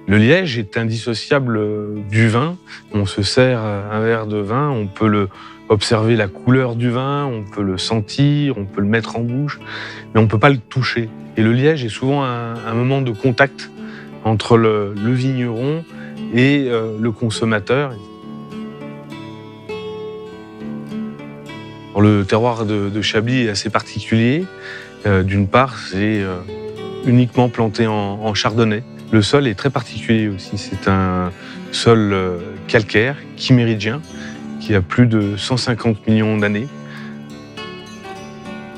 Le liège est indissociable du vin. On se sert un verre de vin, on peut observer la couleur du vin, on peut le sentir, on peut le mettre en bouche, mais on ne peut pas le toucher. Et le liège est souvent un moment de contact entre le vigneron et le consommateur. Le terroir de Chablis est assez particulier. D'une part, c'est uniquement planté en chardonnay. Le sol est très particulier aussi. C'est un sol calcaire, chiméridien, qui a plus de 150 millions d'années.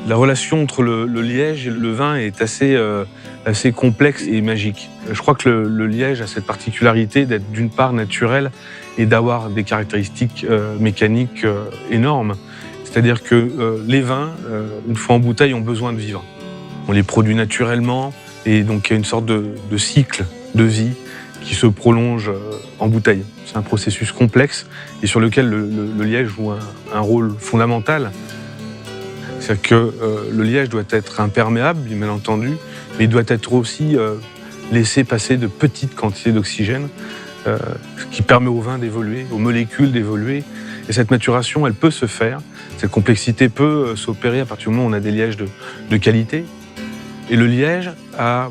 La relation entre le liège et le vin est assez complexe et magique. Je crois que le liège a cette particularité d'être d'une part naturel et d'avoir des caractéristiques mécaniques énormes. C'est-à-dire que les vins, une fois en bouteille, ont besoin de vivre. On les produit naturellement et donc il y a une sorte de cycle de vie qui se prolonge en bouteille. C'est un processus complexe et sur lequel le liège joue un rôle fondamental. C'est-à-dire que le liège doit être imperméable, bien entendu, mais il doit être aussi laissé passer de petites quantités d'oxygène, ce qui permet au vin d'évoluer, aux molécules d'évoluer. Et cette maturation, elle peut se faire. Cette complexité peut s'opérer à partir du moment où on a des lièges de qualité. Et le liège a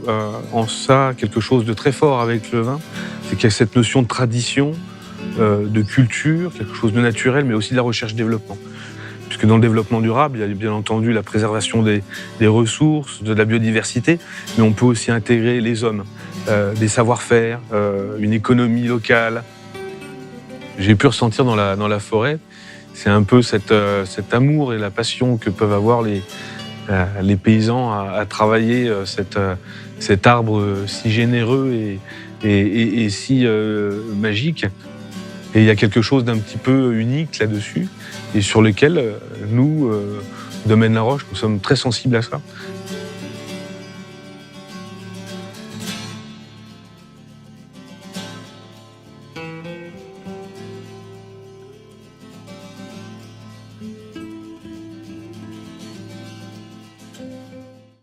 en ça quelque chose de très fort avec le vin, c'est qu'il y a cette notion de tradition, de culture, quelque chose de naturel, mais aussi de la recherche-développement. Puisque dans le développement durable, il y a bien entendu la préservation des ressources, de la biodiversité, mais on peut aussi intégrer les hommes, des savoir-faire, une économie locale. J'ai pu ressentir dans la forêt, c'est un peu cet amour et la passion que peuvent avoir les paysans à travailler cet arbre si généreux et si magique. Et il y a quelque chose d'un petit peu unique là-dessus et sur lequel nous, Domaine La Roche, nous sommes très sensibles à ça.